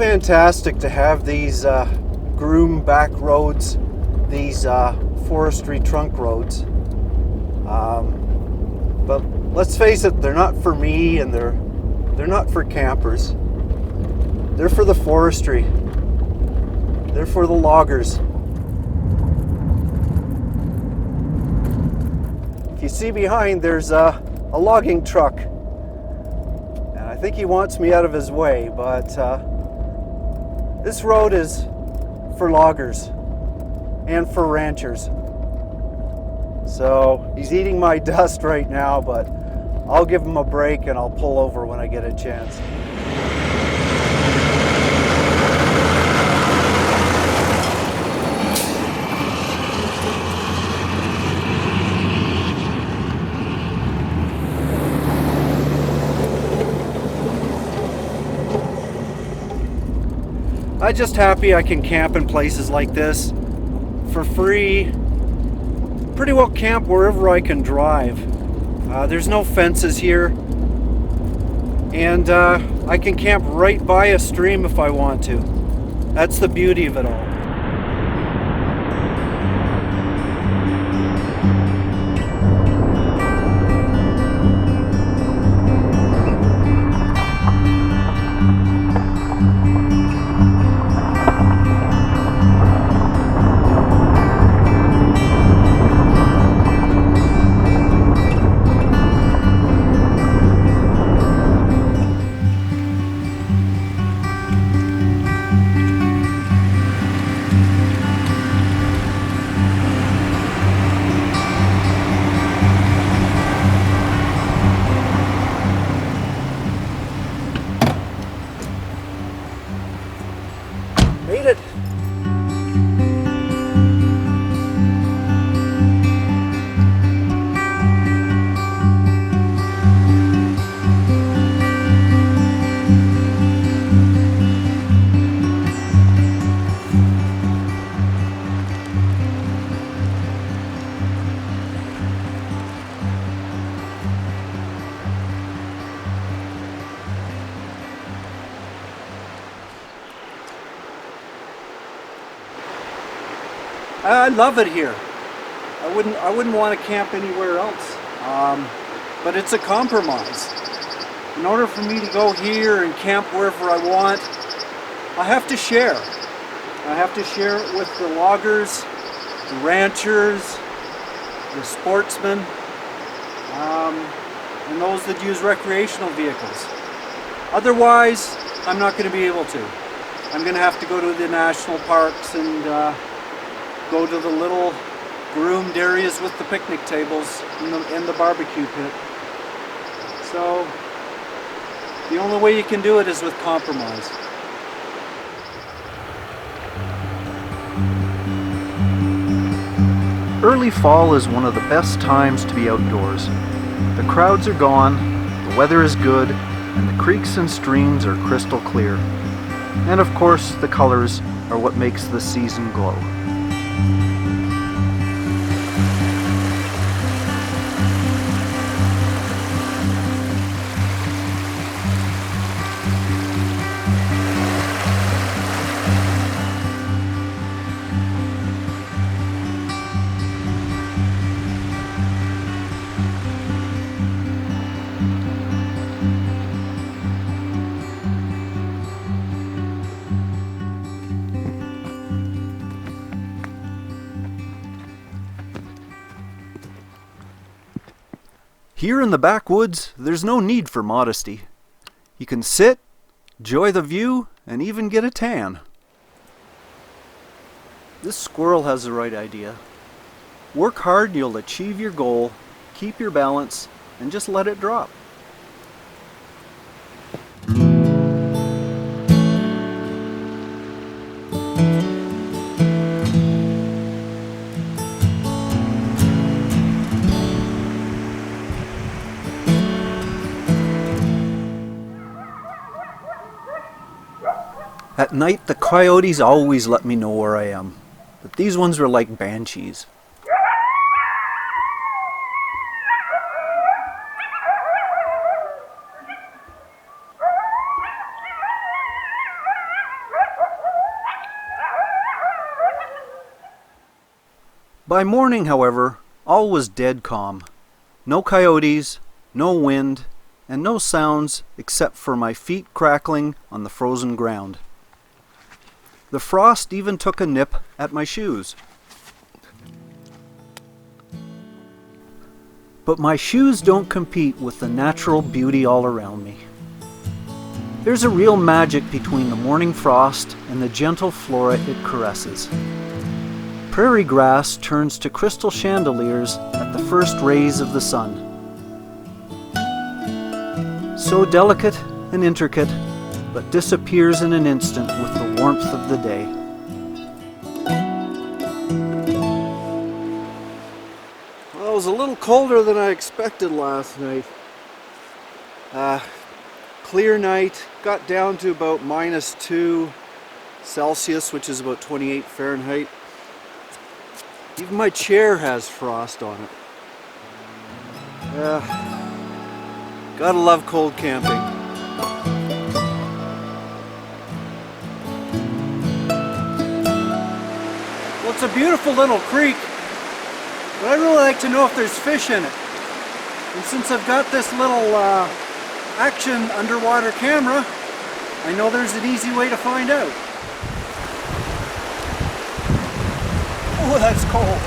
fantastic to have these groom back roads, these forestry trunk roads. But let's face it, they're not for me, and they're not for campers. They're for the forestry. They're for the loggers. If you see behind, there's a logging truck. And I think he wants me out of his way, but this road is for loggers and for ranchers. So he's eating my dust right now, but I'll give him a break and I'll pull over when I get a chance. I'm just happy I can camp in places like this for free. Pretty well camp wherever I can drive. There's no fences here, and I can camp right by a stream if I want to. That's the beauty of it all. Made it. I love it here. I wouldn't want to camp anywhere else. But it's a compromise. In order for me to go here and camp wherever I want, I have to share. I have to share it with the loggers, the ranchers, the sportsmen, and those that use recreational vehicles. Otherwise, I'm not going to be able to. I'm going to have to go to the national parks and go to the little groomed areas with the picnic tables and the barbecue pit. So the only way you can do it is with compromise. Early fall is one of the best times to be outdoors. The crowds are gone, the weather is good, and the creeks and streams are crystal clear. And of course, the colors are what makes the season glow. Here in the backwoods, there's no need for modesty. You can sit, enjoy the view, and even get a tan. This squirrel has the right idea. Work hard and you'll achieve your goal, keep your balance, and just let it drop. At night, the coyotes always let me know where I am, but these ones were like banshees. By morning, however, all was dead calm. No coyotes, no wind, and no sounds except for my feet crackling on the frozen ground. The frost even took a nip at my shoes. But my shoes don't compete with the natural beauty all around me. There's a real magic between the morning frost and the gentle flora it caresses. Prairie grass turns to crystal chandeliers at the first rays of the sun. So delicate and intricate, but disappears in an instant with the warmth of the day. Well, it was a little colder than I expected last night. Clear night, got down to about -2 Celsius, which is about 28 Fahrenheit. Even my chair has frost on it. Gotta love cold camping. Well, it's a beautiful little creek, but I'd really like to know if there's fish in it. And since I've got this little action underwater camera, I know there's an easy way to find out. Oh, that's cold.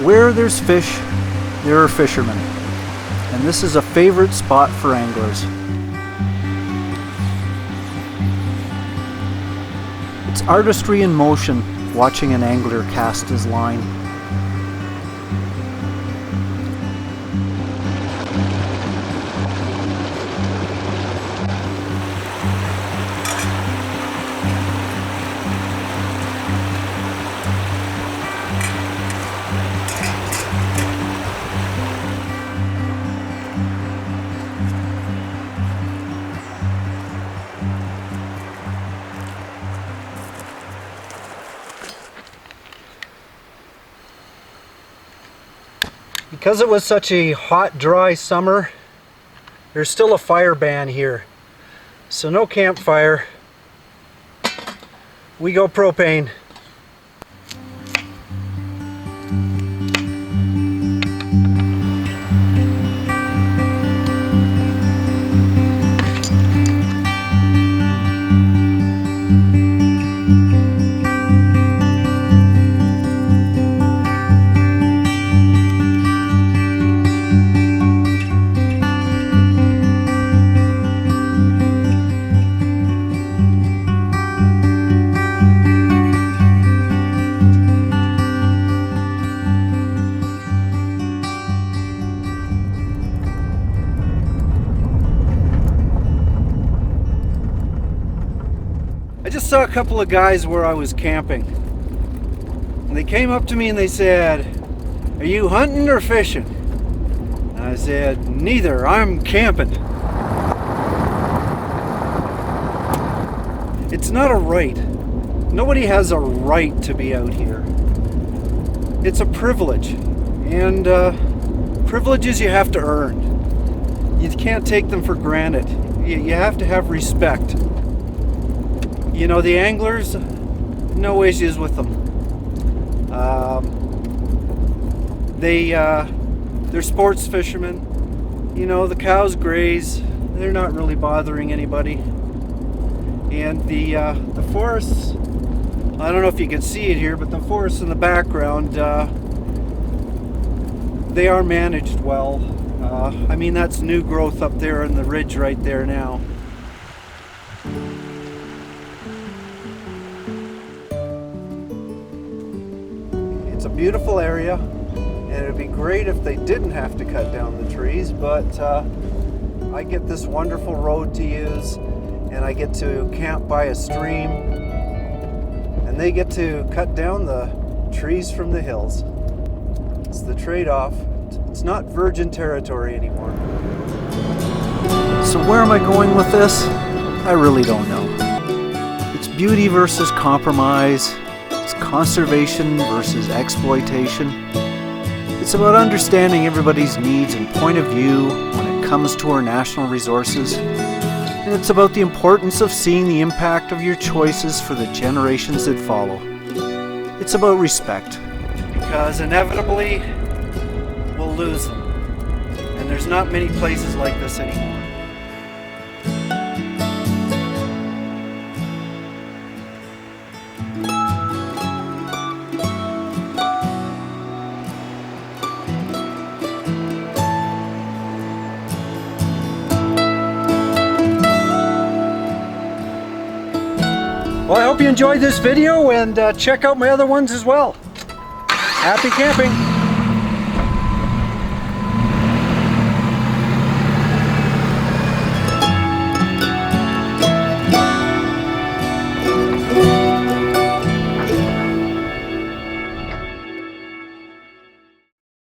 Where there's fish, there are fishermen, and this is a favorite spot for anglers. It's artistry in motion watching an angler cast his line. Because it was such a hot, dry summer, there's still a fire ban here. So no campfire. We go propane. I just saw a couple of guys where I was camping, and they came up to me and they said, "Are you hunting or fishing?" And I said, "Neither, I'm camping." It's not a right. Nobody has a right to be out here. It's a privilege, and privileges you have to earn. You can't take them for granted. You have to have respect. You know, the anglers, no issues with them. They're sports fishermen. You know, the cows graze. They're not really bothering anybody. And the forests, I don't know if you can see it here, but the forests in the background, they are managed well. I mean, that's new growth up there in the ridge right there now. It's a beautiful area, and it'd be great if they didn't have to cut down the trees, but I get this wonderful road to use, and I get to camp by a stream, and they get to cut down the trees from the hills. It's the trade-off. It's not virgin territory anymore. So where am I going with this? I really don't know. It's beauty versus compromise. It's conservation versus exploitation. It's about understanding everybody's needs and point of view when it comes to our national resources. And it's about the importance of seeing the impact of your choices for the generations that follow. It's about respect. Because inevitably, we'll lose them. And there's not many places like this anymore. Well, I hope you enjoyed this video and check out my other ones as well. Happy camping!